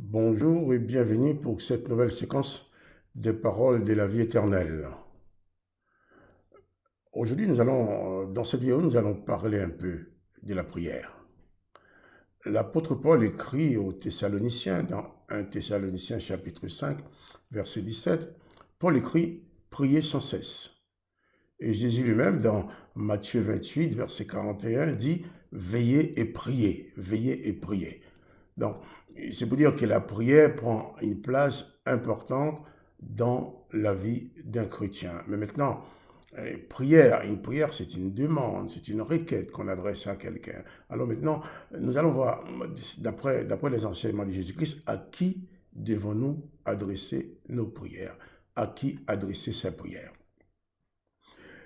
Bonjour et bienvenue pour cette nouvelle séquence des paroles de la vie éternelle. Aujourd'hui, dans cette vidéo, nous allons parler un peu de la prière. L'apôtre Paul écrit aux Thessaloniciens, dans 1 Thessaloniciens chapitre 5, verset 17, Paul écrit « Priez sans cesse ». Et Jésus lui-même, dans Matthieu 28, verset 41, dit « Veillez et priez, veillez et priez ». Donc, c'est pour dire que la prière prend une place importante dans la vie d'un chrétien. Mais maintenant, une prière, c'est une demande, c'est une requête qu'on adresse à quelqu'un. Alors maintenant, nous allons voir, d'après les enseignements de Jésus-Christ, à qui devons-nous adresser nos prières? À qui adresser ces prières?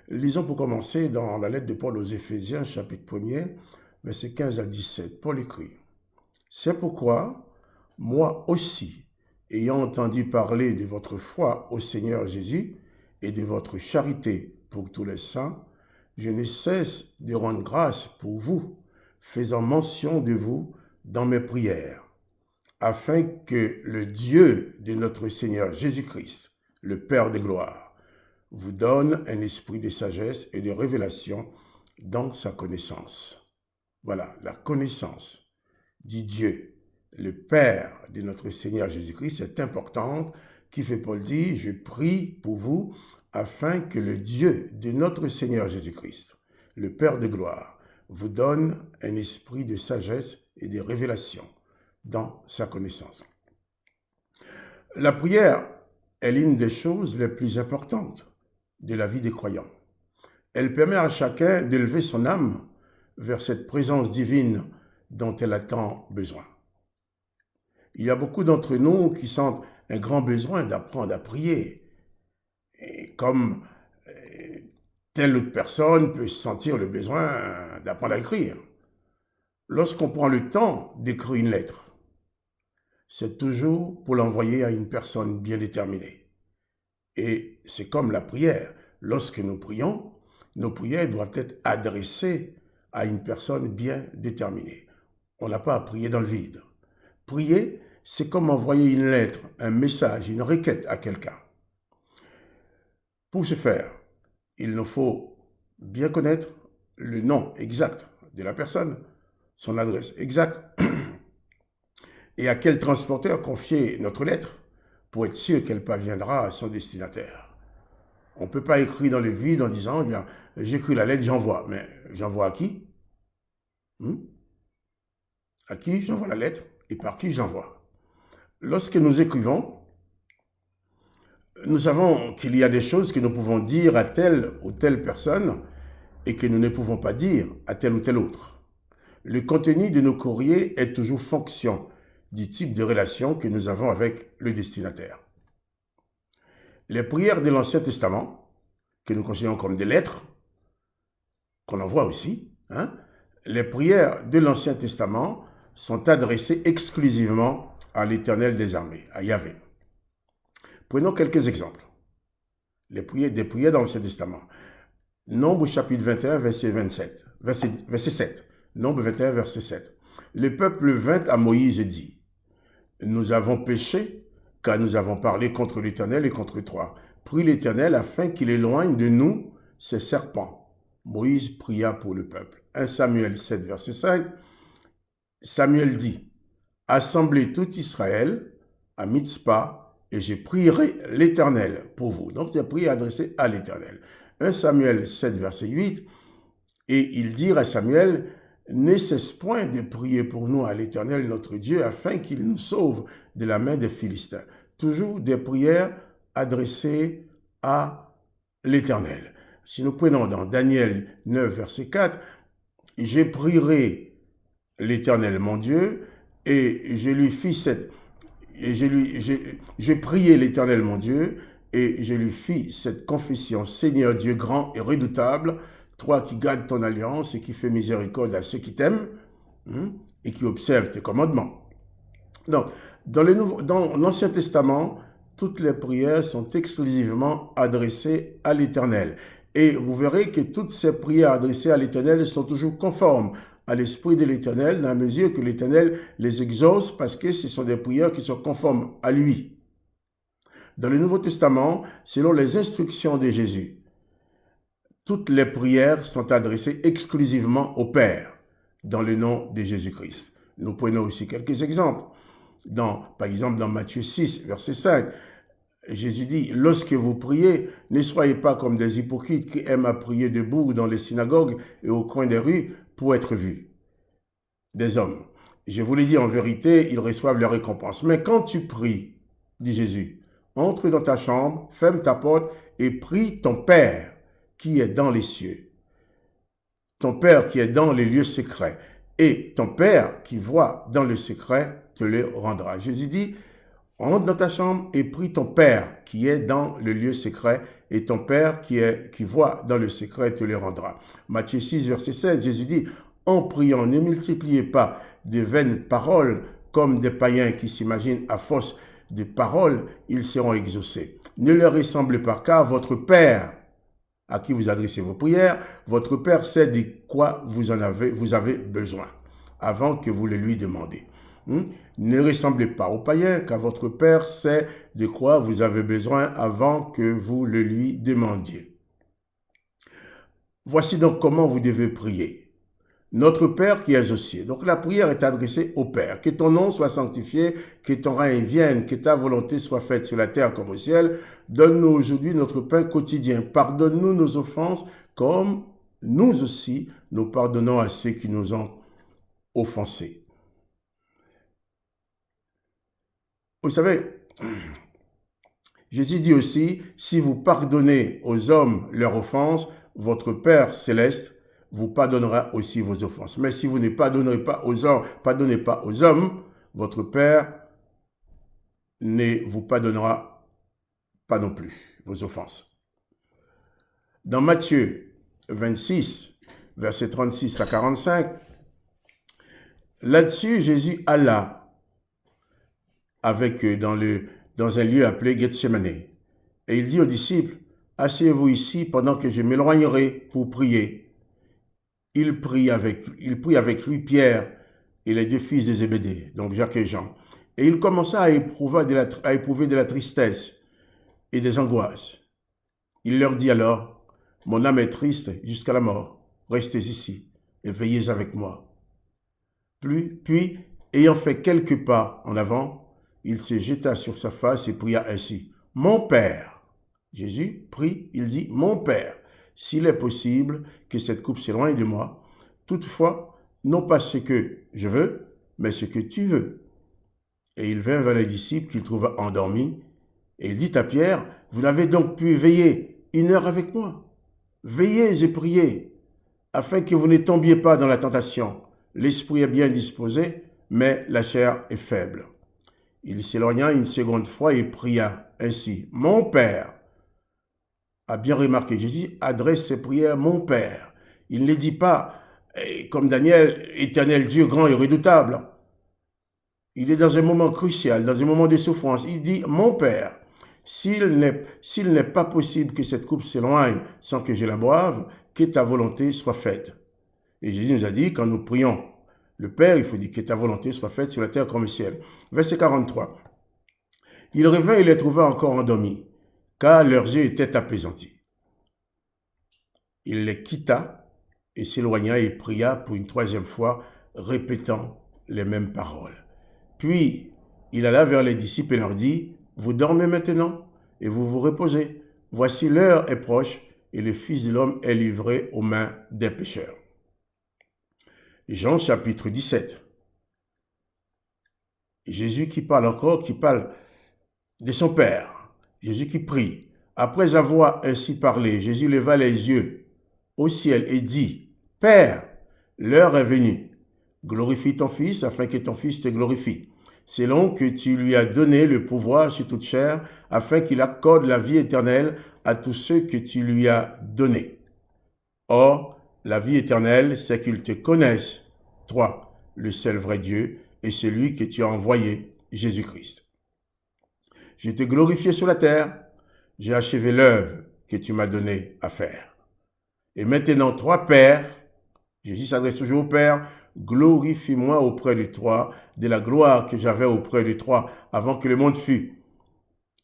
Lisons pour commencer dans la lettre de Paul aux Éphésiens, chapitre 1er, versets 15 à 17. Paul écrit « C'est pourquoi, moi aussi, ayant entendu parler de votre foi au Seigneur Jésus et de votre charité pour tous les saints, je ne cesse de rendre grâce pour vous, faisant mention de vous dans mes prières, afin que le Dieu de notre Seigneur Jésus-Christ, le Père de gloire, vous donne un esprit de sagesse et de révélation dans sa connaissance. » Voilà, la connaissance du Dieu, le Père de notre Seigneur Jésus-Christ, est importante, qui fait Paul dire, je prie pour vous, afin que le Dieu de notre Seigneur Jésus-Christ, le Père de gloire, vous donne un esprit de sagesse et de révélation dans sa connaissance. La prière est l'une des choses les plus importantes de la vie des croyants. Elle permet à chacun d'élever son âme vers cette présence divine dont elle a tant besoin. Il y a beaucoup d'entre nous qui sentent un grand besoin d'apprendre à prier. Et comme telle autre personne peut sentir le besoin d'apprendre à écrire. Lorsqu'on prend le temps d'écrire une lettre, c'est toujours pour l'envoyer à une personne bien déterminée. Et c'est comme la prière. Lorsque nous prions, nos prières doivent être adressées à une personne bien déterminée. On n'a pas à prier dans le vide. Prier, c'est comme envoyer une lettre, un message, une requête à quelqu'un. Pour ce faire, il nous faut bien connaître le nom exact de la personne, son adresse exacte, et à quel transporteur confier notre lettre pour être sûr qu'elle parviendra à son destinataire. On ne peut pas écrire dans le vide en disant, eh bien, j'écris la lettre, j'envoie. Mais j'envoie à qui? À qui j'envoie la lettre et par qui j'envoie? Lorsque nous écrivons, nous savons qu'il y a des choses que nous pouvons dire à telle ou telle personne et que nous ne pouvons pas dire à tel ou tel autre. Le contenu de nos courriers est toujours fonction du type de relation que nous avons avec le destinataire. Les prières de l'Ancien Testament, que nous considérons comme des lettres, qu'on envoie aussi, les prières de l'Ancien Testament sont adressées exclusivement à l'Éternel des armées, à Yahvé. Prenons quelques exemples. Des prières dans l'Ancien Testament. Nombre chapitre 21, verset 7. Nombre 21, verset 7. Le peuple vint à Moïse et dit, « Nous avons péché, car nous avons parlé contre l'Éternel et contre toi. Prie l'Éternel afin qu'il éloigne de nous ces serpents. » Moïse pria pour le peuple. 1 Samuel 7, verset 5. Samuel dit, « Assemblez tout Israël à Mitzpah, et je prierai l'Éternel pour vous. » Donc, c'est une prière adressée à l'Éternel. 1 Samuel 7, verset 8. Et ils dirent à Samuel, « Ne cesse point de prier pour nous à l'Éternel notre Dieu, afin qu'il nous sauve de la main des Philistins. » Toujours des prières adressées à l'Éternel. Si nous prenons dans Daniel 9, verset 4, « Je prierai l'Éternel mon Dieu, et je lui fis cette... J'ai prié l'Éternel mon Dieu, et je lui fis cette confession, Seigneur Dieu grand et redoutable, toi qui gardes ton alliance et qui fais miséricorde à ceux qui t'aiment, et qui observent tes commandements. » Donc, dans l'Ancien Testament, toutes les prières sont exclusivement adressées à l'Éternel. Et vous verrez que toutes ces prières adressées à l'Éternel sont toujours conformes à l'Esprit de l'Éternel dans la mesure que l'Éternel les exauce parce que ce sont des prières qui sont conformes à lui. Dans le Nouveau Testament, selon les instructions de Jésus, toutes les prières sont adressées exclusivement au Père dans le nom de Jésus-Christ. Nous prenons aussi quelques exemples. Par exemple, dans Matthieu 6, verset 5, Jésus dit, « Lorsque vous priez, ne soyez pas comme des hypocrites qui aiment à prier debout dans les synagogues et au coin des rues pour être vus. » Des hommes. Je vous l'ai dit, en vérité, ils reçoivent leur récompense. Mais quand tu pries, dit Jésus, entre dans ta chambre, ferme ta porte et prie ton Père qui est dans les cieux. Ton Père qui est dans les lieux secrets. Et ton Père qui voit dans le secret te le rendra. Jésus dit, entre dans ta chambre et prie ton Père qui est dans le lieu secret, et ton Père qui voit dans le secret te le rendra. Matthieu 6, verset 16, Jésus dit, en priant, ne multipliez pas de vaines paroles comme des païens qui s'imaginent à force de paroles, ils seront exaucés. Ne leur ressemblez pas, car votre Père, à qui vous adressez vos prières, votre Père sait de quoi vous avez besoin, avant que vous le lui demandiez. Ne ressemblez pas aux païens, car votre Père sait de quoi vous avez besoin avant que vous le lui demandiez. Voici donc comment vous devez prier. Notre Père qui es aux cieux. Donc la prière est adressée au Père. Que ton nom soit sanctifié, que ton règne vienne, que ta volonté soit faite sur la terre comme au ciel. Donne-nous aujourd'hui notre pain quotidien. Pardonne-nous nos offenses comme nous aussi nous pardonnons à ceux qui nous ont offensés. Vous savez, Jésus dit aussi, si vous pardonnez aux hommes leurs offenses, votre Père céleste vous pardonnera aussi vos offenses. Mais si vous ne pardonnez pas aux hommes, votre Père ne vous pardonnera pas non plus vos offenses. Dans Matthieu 26, versets 36 à 45, là-dessus, Jésus alla avec eux dans un lieu appelé Gethsemane. Et il dit aux disciples, « Asseyez-vous ici pendant que je m'éloignerai pour prier. » Il prit avec lui Pierre et les deux fils de Zébédée, donc Jacques et Jean. Et il commença à éprouver de la tristesse et des angoisses. Il leur dit alors, « Mon âme est triste jusqu'à la mort. Restez ici et veillez avec moi. » Puis, ayant fait quelques pas en avant, il se jeta sur sa face et pria ainsi, « Mon Père !» Jésus prie, il dit, « Mon Père !» S'il est possible que cette coupe s'éloigne de moi, toutefois, non pas ce que je veux, mais ce que tu veux. Et il vint vers les disciples qu'il trouva endormis, et il dit à Pierre, vous n'avez donc pu veiller 1 heure avec moi. Veillez et priez, afin que vous ne tombiez pas dans la tentation. L'esprit est bien disposé, mais la chair est faible. Il s'éloigna une seconde fois et pria ainsi, mon Père, a bien remarqué, Jésus adresse ses prières, mon Père. Il ne dit pas, comme Daniel, éternel Dieu grand et redoutable. Il est dans un moment crucial, dans un moment de souffrance. Il dit, mon Père, s'il n'est pas possible que cette coupe s'éloigne sans que je la boive, que ta volonté soit faite. Et Jésus nous a dit, quand nous prions le Père, il faut dire que ta volonté soit faite sur la terre comme au ciel. Verset 43. Il revint et les trouva encore endormis, car leurs yeux étaient apaisantis. Il les quitta et s'éloigna et pria pour une 3e fois, répétant les mêmes paroles. Puis, il alla vers les disciples et leur dit, « Vous dormez maintenant et vous vous reposez. Voici l'heure est proche et le Fils de l'homme est livré aux mains des pécheurs. » Jean chapitre 17. Jésus qui parle encore, qui parle de son Père. Jésus qui prie. Après avoir ainsi parlé, Jésus leva les yeux au ciel et dit, « Père, l'heure est venue. Glorifie ton Fils afin que ton Fils te glorifie, selon que tu lui as donné le pouvoir sur toute chair, afin qu'il accorde la vie éternelle à tous ceux que tu lui as donnés. Or, la vie éternelle, c'est qu'ils te connaissent, toi, le seul vrai Dieu, et celui que tu as envoyé, Jésus-Christ. Je t'ai glorifié sur la terre, j'ai achevé l'œuvre que tu m'as donnée à faire. Et maintenant, toi, Père, Jésus s'adresse toujours au Père. Glorifie-moi auprès de toi, de la gloire que j'avais auprès de toi avant que le monde fût.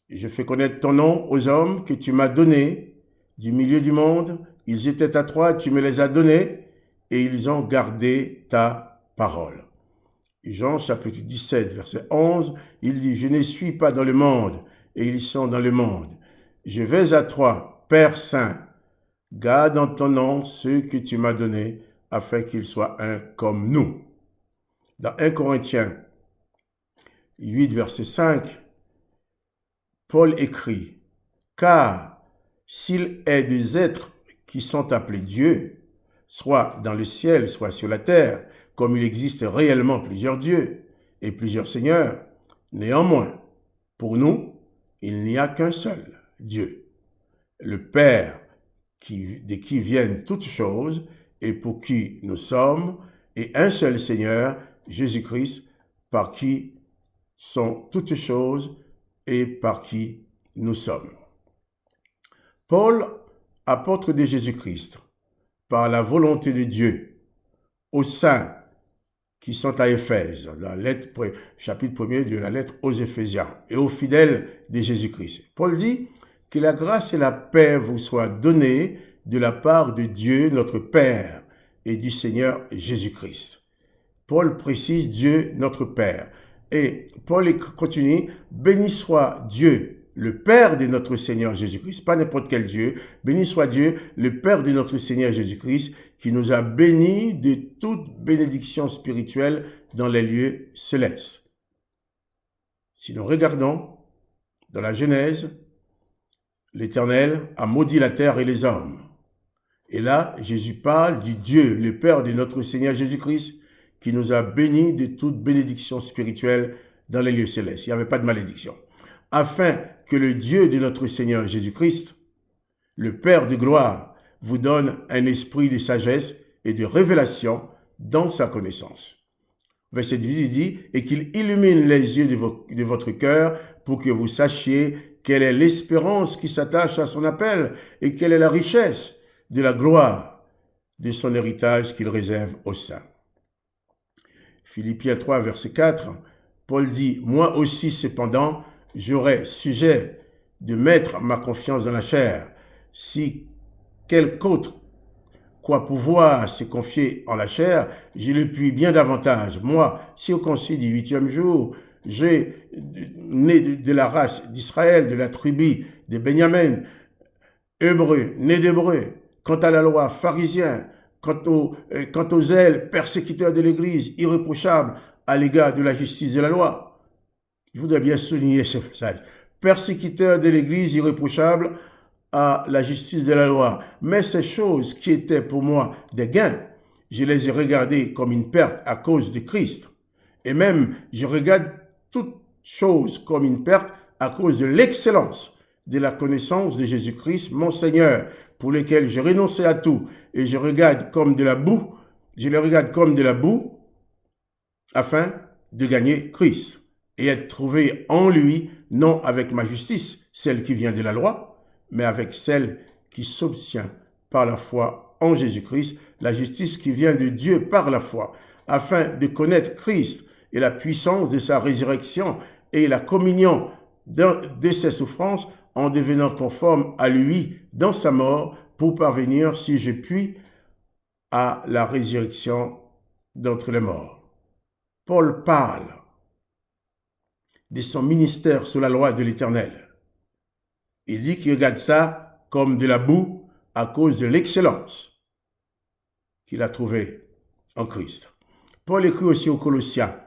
Je fais connaître ton nom aux hommes que tu m'as donnés du milieu du monde. Ils étaient à toi, tu me les as donnés et ils ont gardé ta parole. Jean chapitre 17, verset 11, il dit, je ne suis pas dans le monde et ils sont dans le monde. Je vais à toi, Père Saint, garde en ton nom ceux que tu m'as donnés afin qu'ils soient un comme nous. Dans 1 Corinthiens 8, verset 5, Paul écrit, car s'il est des êtres qui sont appelés Dieu, soit dans le ciel, soit sur la terre, comme il existe réellement plusieurs dieux et plusieurs seigneurs, néanmoins, pour nous, il n'y a qu'un seul Dieu, le Père, de qui viennent toutes choses et pour qui nous sommes, et un seul Seigneur, Jésus-Christ, par qui sont toutes choses et par qui nous sommes. Paul, apôtre de Jésus-Christ, par la volonté de Dieu, aux saints qui sont à Éphèse, la lettre, chapitre 1er de la lettre aux Éphésiens, et aux fidèles de Jésus-Christ. Paul dit que la grâce et la paix vous soient données de la part de Dieu, notre Père, et du Seigneur Jésus-Christ. Paul précise Dieu, notre Père. Et Paul continue, béni soit Dieu, le Père de notre Seigneur Jésus-Christ, pas n'importe quel Dieu, béni soit Dieu, le Père de notre Seigneur Jésus-Christ, qui nous a bénis de toute bénédiction spirituelle dans les lieux célestes. Si nous regardons dans la Genèse, l'Éternel a maudit la terre et les hommes. Et là, Jésus parle du Dieu, le Père de notre Seigneur Jésus-Christ, qui nous a bénis de toute bénédiction spirituelle dans les lieux célestes. Il n'y avait pas de malédiction. Afin que le Dieu de notre Seigneur Jésus-Christ, le Père de gloire, vous donne un esprit de sagesse et de révélation dans sa connaissance. Verset 18 dit, et qu'il illumine les yeux de votre cœur pour que vous sachiez quelle est l'espérance qui s'attache à son appel et quelle est la richesse de la gloire de son héritage qu'il réserve aux saints. Philippiens 3, verset 4, Paul dit, « Moi aussi, cependant, j'aurais sujet de mettre ma confiance dans la chair, si quelque autre, quoi pouvoir se confier en la chair, je le puis bien davantage. Moi, circoncis du 8e jour, j'ai né de la race d'Israël, de la tribu de Benjamin, hébreu, né d'hébreu. Quant à la loi, pharisien. Quant au zèle, persécuteur de l'Église, irréprochable à l'égard de la justice de la loi. Je voudrais bien souligner ce passage. Persécuteur de l'Église, irréprochable à la justice de la loi. Mais ces choses qui étaient pour moi des gains, je les ai regardées comme une perte à cause de Christ. Et même, je regarde toutes choses comme une perte à cause de l'excellence de la connaissance de Jésus-Christ, mon Seigneur, pour lequel j'ai renoncé à tout, et je regarde comme de la boue, je le regarde comme de la boue, afin de gagner Christ, et être trouvé en lui, non avec ma justice, celle qui vient de la loi, mais avec celle qui s'obtient par la foi en Jésus-Christ, la justice qui vient de Dieu par la foi, afin de connaître Christ et la puissance de sa résurrection et la communion de ses souffrances, en devenant conforme à lui dans sa mort, pour parvenir, si je puis, à la résurrection d'entre les morts. Paul parle de son ministère sous la loi de l'Éternel. Il dit qu'il regarde ça comme de la boue à cause de l'excellence qu'il a trouvée en Christ. Paul écrit aussi aux Colossiens,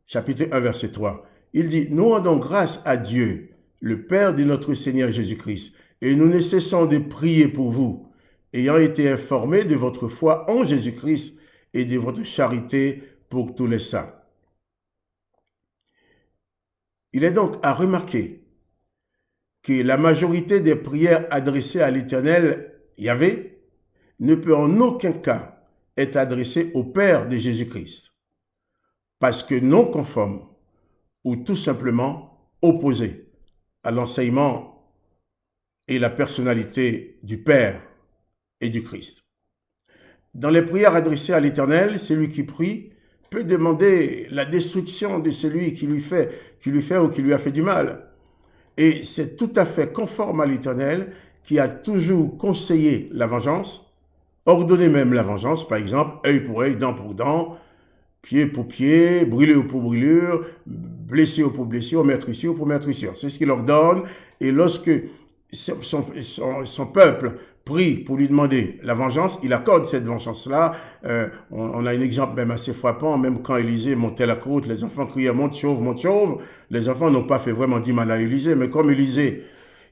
chapitre 1, verset 3. Il dit, « Nous rendons grâce à Dieu, le Père de notre Seigneur Jésus-Christ, et nous ne cessons de prier pour vous, ayant été informés de votre foi en Jésus-Christ et de votre charité pour tous les saints. » Il est donc à remarquer que la majorité des prières adressées à l'Éternel, Yahvé, ne peut en aucun cas être adressée au Père de Jésus-Christ, parce que non conforme ou tout simplement opposé à l'enseignement et la personnalité du Père et du Christ. Dans les prières adressées à l'Éternel, celui qui prie peut demander la destruction de celui qui lui fait ou qui lui a fait du mal. Et c'est tout à fait conforme à l'Éternel qui a toujours conseillé la vengeance, ordonné même la vengeance, par exemple, œil pour œil, dent pour dent, pied pour pied, brûlure pour brûlure, blessure pour blessure, meurtrissure pour meurtrissure. C'est ce qu'il ordonne. Et lorsque son peuple prie pour lui demander la vengeance, il accorde cette vengeance-là. On a un exemple même assez frappant, même quand Élisée montait la côte, les enfants criaient « monte chauve », les enfants n'ont pas fait vraiment du mal à Élisée, mais comme Élisée,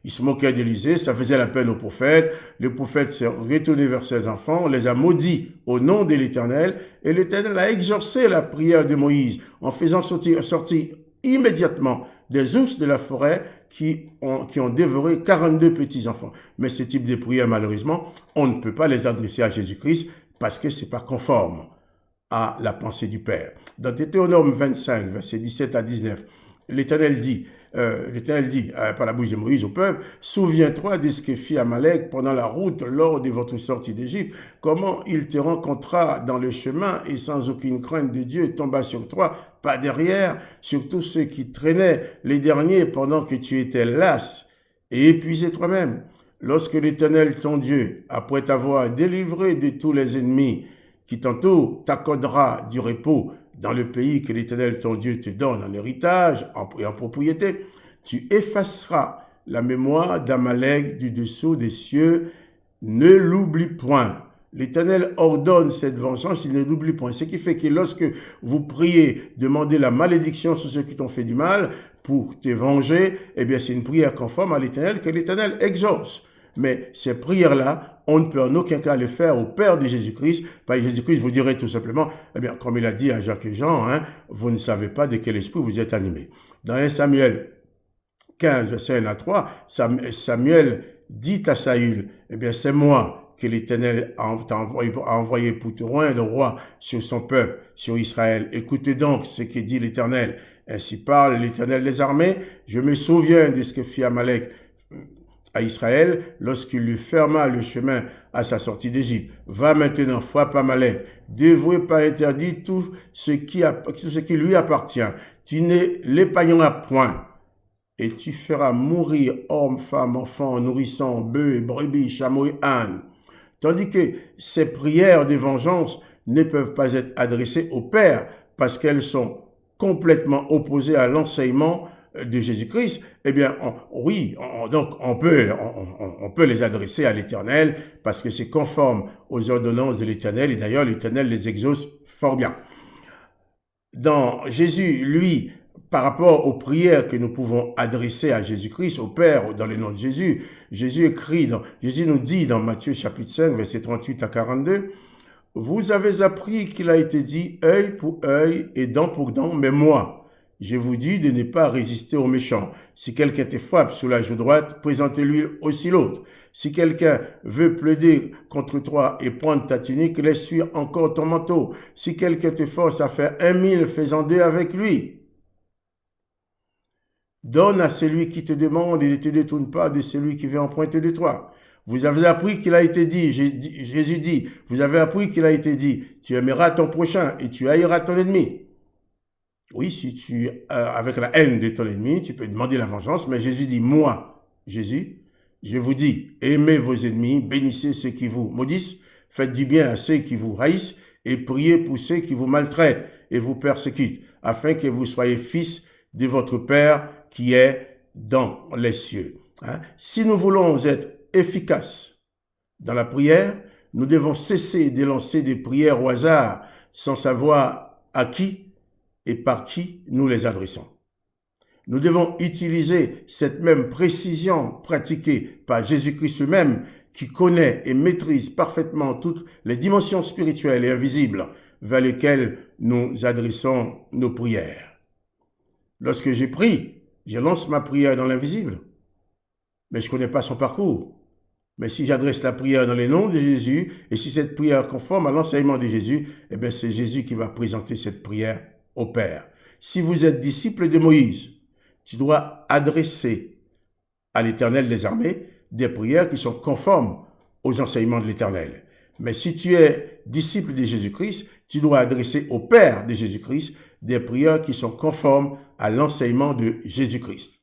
il se moquait d'Élisée, ça faisait la peine au prophète. Le prophète s'est retourné vers ses enfants, on les a maudits au nom de l'Éternel, et l'Éternel a exaucé la prière de Moïse en faisant sortir immédiatement des ours de la forêt qui ont dévoré 42 petits-enfants. Mais ce type de prière, malheureusement, on ne peut pas les adresser à Jésus-Christ parce que ce n'est pas conforme à la pensée du Père. Dans Deutéronome 25, versets 17 à 19, l'Éternel dit, par la bouche de Moïse au peuple, « Souviens-toi de ce que fit Amalek pendant la route lors de votre sortie d'Égypte, comment il te rencontra dans le chemin et sans aucune crainte de Dieu tomba sur toi, pas derrière, sur tous ceux qui traînaient les derniers pendant que tu étais las et épuisé toi-même. Lorsque l'Éternel ton Dieu, après t'avoir délivré de tous les ennemis qui t'entourent, t'accordera du repos dans le pays que l'Éternel ton Dieu te donne en héritage et en propriété, tu effaceras la mémoire d'Amalek du dessous des cieux, ne l'oublie point. » L'Éternel ordonne cette vengeance, il ne l'oublie point. Ce qui fait que lorsque vous priez, demandez la malédiction sur ceux qui t'ont fait du mal pour te venger, eh bien c'est une prière conforme à l'Éternel que l'Éternel exauce. Mais ces prières-là, on ne peut en aucun cas les faire au Père de Jésus-Christ. Par Jésus-Christ vous dirait tout simplement, eh bien, comme il a dit à Jacques et Jean, vous ne savez pas de quel esprit vous êtes animés. Dans 1 Samuel 15, verset 1 à 3, Samuel dit à Saül, eh bien, c'est moi que l'Éternel a envoyé pour te rendre roi sur son peuple, sur Israël. Écoutez donc ce que dit l'Éternel. Ainsi parle l'Éternel des armées. Je me souviens de ce que fit Amalek à Israël lorsqu'il lui ferma le chemin à sa sortie d'Égypte. Va maintenant, frappe Amalek, dévoué par interdit tout ce qui lui appartient. Tu ne l'épargneras point. Et tu feras mourir hommes, femmes, enfants, nourrissons, bœufs, brebis, chameaux et ânes. Tandis que ces prières de vengeance ne peuvent pas être adressées au Père parce qu'elles sont complètement opposées à l'enseignement de Jésus-Christ. Eh bien, on peut les adresser à l'Éternel parce que c'est conforme aux ordonnances de l'Éternel et d'ailleurs l'Éternel les exauce fort bien. Dans Jésus, lui, par rapport aux prières que nous pouvons adresser à Jésus-Christ, au Père, dans le nom de Jésus, Jésus nous dit dans Matthieu chapitre 5, versets 38 à 42, « Vous avez appris qu'il a été dit œil pour œil et dent pour dent, mais moi, je vous dis de ne pas résister aux méchants. Si quelqu'un te frappe sur la joue droite, présentez-lui aussi l'autre. Si quelqu'un veut plaider contre toi et prendre ta tunique, laisse-lui encore ton manteau. Si quelqu'un te force à faire 1000, fais-en 2 avec lui. Donne à celui qui te demande et ne te détourne pas de celui qui veut emprunter de toi. Vous avez appris qu'il a été dit, Jésus dit, vous avez appris qu'il a été dit, tu aimeras ton prochain et tu haïras ton ennemi. Oui, si tu avec la haine de ton ennemi, tu peux demander la vengeance, mais Jésus dit, moi, Jésus, je vous dis, aimez vos ennemis, bénissez ceux qui vous maudissent, faites du bien à ceux qui vous haïssent et priez pour ceux qui vous maltraitent et vous persécutent, afin que vous soyez fils de votre Père qui est dans les cieux. Si nous voulons être efficaces dans la prière, nous devons cesser de lancer des prières au hasard sans savoir à qui et par qui nous les adressons. Nous devons utiliser cette même précision pratiquée par Jésus-Christ lui-même qui connaît et maîtrise parfaitement toutes les dimensions spirituelles et invisibles vers lesquelles nous adressons nos prières. Lorsque j'ai prie, je lance ma prière dans l'invisible, mais je ne connais pas son parcours. Mais si j'adresse la prière dans le nom de Jésus, et si cette prière conforme à l'enseignement de Jésus, eh bien c'est Jésus qui va présenter cette prière au Père. Si vous êtes disciple de Moïse, tu dois adresser à l'Éternel des armées des prières qui sont conformes aux enseignements de l'Éternel. Mais si tu es disciple de Jésus-Christ, tu dois adresser au Père de Jésus-Christ des prières qui sont conformes à l'enseignement de Jésus-Christ.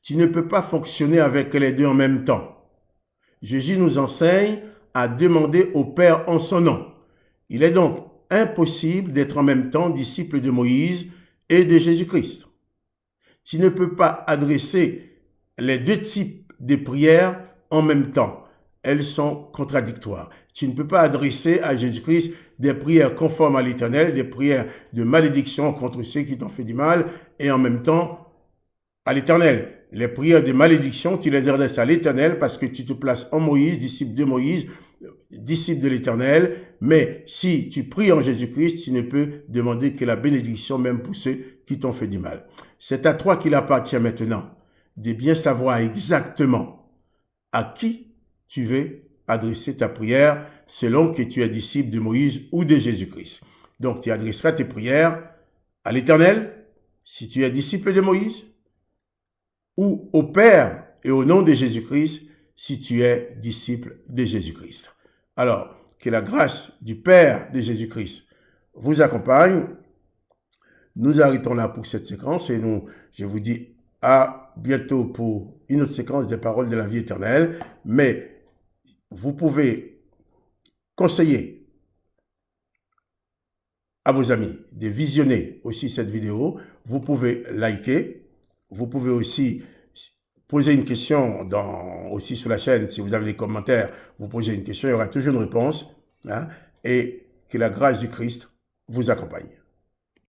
Tu ne peux pas fonctionner avec les deux en même temps. Jésus nous enseigne à demander au Père en son nom. Il est donc impossible d'être en même temps disciple de Moïse et de Jésus-Christ. Tu ne peux pas adresser les deux types de prières en même temps. Elles sont contradictoires. Tu ne peux pas adresser à Jésus-Christ des prières conformes à l'Éternel, des prières de malédiction contre ceux qui t'ont fait du mal, et en même temps à l'Éternel. Les prières de malédiction, tu les adresses à l'Éternel parce que tu te places en Moïse, disciple de Moïse, disciple de l'Éternel. Mais si tu pries en Jésus-Christ, tu ne peux demander que la bénédiction même pour ceux qui t'ont fait du mal. C'est à toi qu'il appartient maintenant de bien savoir exactement à qui tu veux adresser ta prière selon que tu es disciple de Moïse ou de Jésus-Christ. Donc, tu adresseras tes prières à l'Éternel si tu es disciple de Moïse ou au Père et au nom de Jésus-Christ si tu es disciple de Jésus-Christ. Alors, que la grâce du Père de Jésus-Christ vous accompagne. Nous arrêtons là pour cette séquence et je vous dis à bientôt pour une autre séquence des paroles de la vie éternelle. Mais vous pouvez conseiller à vos amis de visionner aussi cette vidéo. Vous pouvez liker. Vous pouvez aussi poser une question aussi sur la chaîne. Si vous avez des commentaires, vous posez une question. Il y aura toujours une réponse. Et que la grâce du Christ vous accompagne.